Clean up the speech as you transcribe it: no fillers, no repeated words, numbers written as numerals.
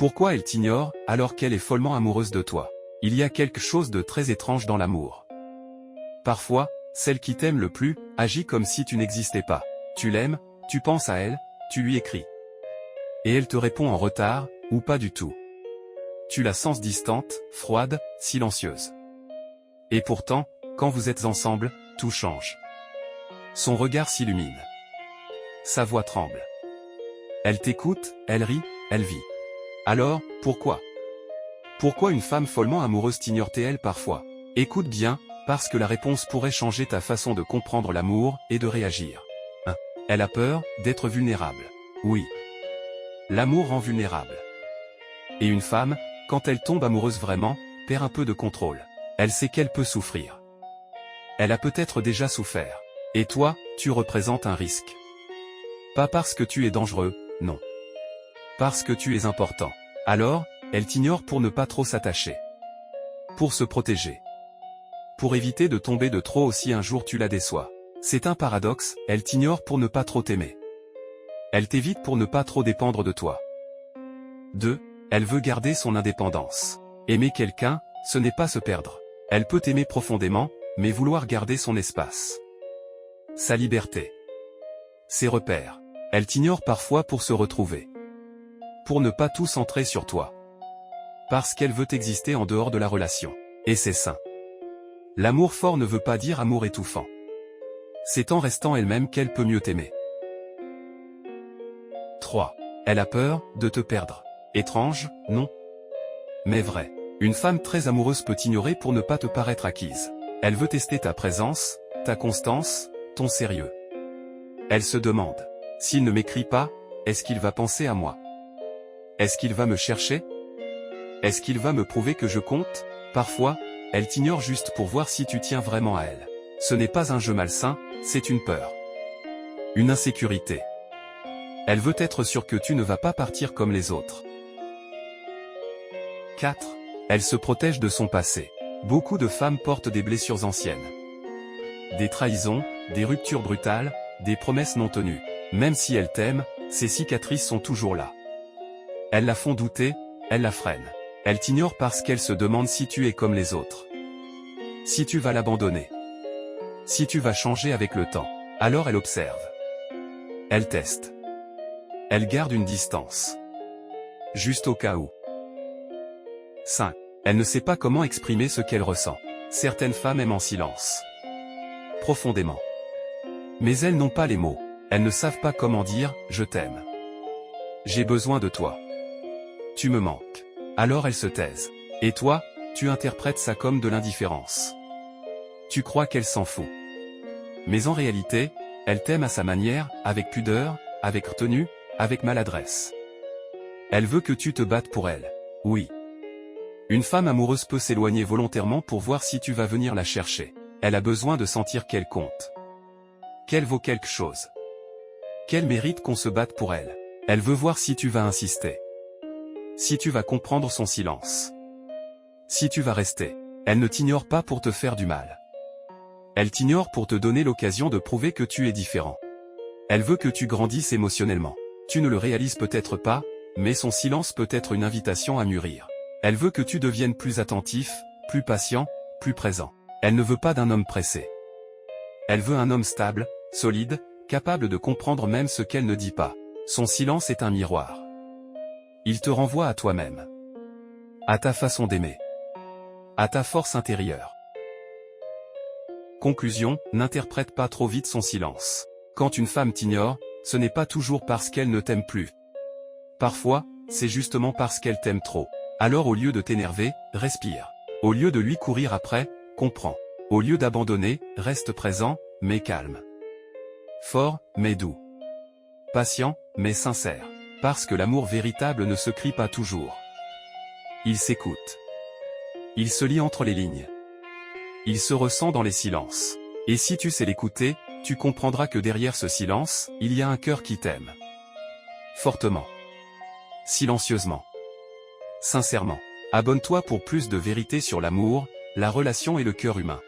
Pourquoi elle t'ignore alors qu'elle est follement amoureuse de toi? Il y a quelque chose de très étrange dans l'amour. Parfois, celle qui t'aime le plus, agit comme si tu n'existais pas. Tu l'aimes, tu penses à elle, tu lui écris. Et elle te répond en retard, ou pas du tout. Tu la sens distante, froide, silencieuse. Et pourtant, quand vous êtes ensemble, tout change. Son regard s'illumine. Sa voix tremble. Elle t'écoute, elle rit, elle vit. Alors, pourquoi? Pourquoi une femme follement amoureuse t'ignore-t-elle parfois? Écoute bien, parce que la réponse pourrait changer ta façon de comprendre l'amour et de réagir. 1. Elle a peur d'être vulnérable. Oui. L'amour rend vulnérable. Et une femme, quand elle tombe amoureuse vraiment, perd un peu de contrôle. Elle sait qu'elle peut souffrir. Elle a peut-être déjà souffert. Et toi, tu représentes un risque. Pas parce que tu es dangereux, non. Parce que tu es important. Alors, elle t'ignore pour ne pas trop s'attacher. Pour se protéger. Pour éviter de tomber de trop si un jour tu la déçois. C'est un paradoxe, elle t'ignore pour ne pas trop t'aimer. Elle t'évite pour ne pas trop dépendre de toi. 2. Elle veut garder son indépendance. Aimer quelqu'un, ce n'est pas se perdre. Elle peut t'aimer profondément, mais vouloir garder son espace. Sa liberté. Ses repères. Elle t'ignore parfois pour se retrouver. Pour ne pas tout centrer sur toi. Parce qu'elle veut exister en dehors de la relation. Et c'est sain. L'amour fort ne veut pas dire amour étouffant. C'est en restant elle-même qu'elle peut mieux t'aimer. 3. Elle a peur de te perdre. Étrange, non? Mais vrai. Une femme très amoureuse peut t'ignorer pour ne pas te paraître acquise. Elle veut tester ta présence, ta constance, ton sérieux. Elle se demande. S'il ne m'écrit pas, est-ce qu'il va penser à moi? Est-ce qu'il va me chercher? Est-ce qu'il va me prouver que je compte? Parfois, elle t'ignore juste pour voir si tu tiens vraiment à elle. Ce n'est pas un jeu malsain, c'est une peur. Une insécurité. Elle veut être sûre que tu ne vas pas partir comme les autres. 4. Elle se protège de son passé. Beaucoup de femmes portent des blessures anciennes. Des trahisons, des ruptures brutales, des promesses non tenues. Même si elles t'aiment, ces cicatrices sont toujours là. Elles la font douter, elles la freinent. Elle t'ignore parce qu'elle se demande si tu es comme les autres. Si tu vas l'abandonner. Si tu vas changer avec le temps. Alors elle observe. Elle teste. Elle garde une distance. Juste au cas où. 5. Elle ne sait pas comment exprimer ce qu'elle ressent. Certaines femmes aiment en silence. Profondément. Mais elles n'ont pas les mots. Elles ne savent pas comment dire « je t'aime ». J'ai besoin de toi. Tu me manques. Alors elles se taisent. Et toi, tu interprètes ça comme de l'indifférence. Tu crois qu'elle s'en fout. Mais en réalité, elle t'aime à sa manière, avec pudeur, avec retenue, avec maladresse. Elle veut que tu te battes pour elle. Oui. Une femme amoureuse peut s'éloigner volontairement pour voir si tu vas venir la chercher. Elle a besoin de sentir qu'elle compte. Qu'elle vaut quelque chose. Qu'elle mérite qu'on se batte pour elle. Elle veut voir si tu vas insister. Si tu vas comprendre son silence. Si tu vas rester. Elle ne t'ignore pas pour te faire du mal. Elle t'ignore pour te donner l'occasion de prouver que tu es différent. Elle veut que tu grandisses émotionnellement. Tu ne le réalises peut-être pas, mais son silence peut être une invitation à mûrir. Elle veut que tu deviennes plus attentif, plus patient, plus présent. Elle ne veut pas d'un homme pressé. Elle veut un homme stable, solide, capable de comprendre même ce qu'elle ne dit pas. Son silence est un miroir. Il te renvoie à toi-même. À ta façon d'aimer. À ta force intérieure. Conclusion, n'interprète pas trop vite son silence. Quand une femme t'ignore, ce n'est pas toujours parce qu'elle ne t'aime plus. Parfois, c'est justement parce qu'elle t'aime trop. Alors au lieu de t'énerver, respire. Au lieu de lui courir après, comprends. Au lieu d'abandonner, reste présent, mais calme. Fort, mais doux. Patient, mais sincère. Parce que l'amour véritable ne se crie pas toujours. Il s'écoute. Il se lit entre les lignes. Il se ressent dans les silences. Et si tu sais l'écouter, tu comprendras que derrière ce silence, il y a un cœur qui t'aime. Fortement. Silencieusement. Sincèrement. Abonne-toi pour plus de vérité sur l'amour, la relation et le cœur humain.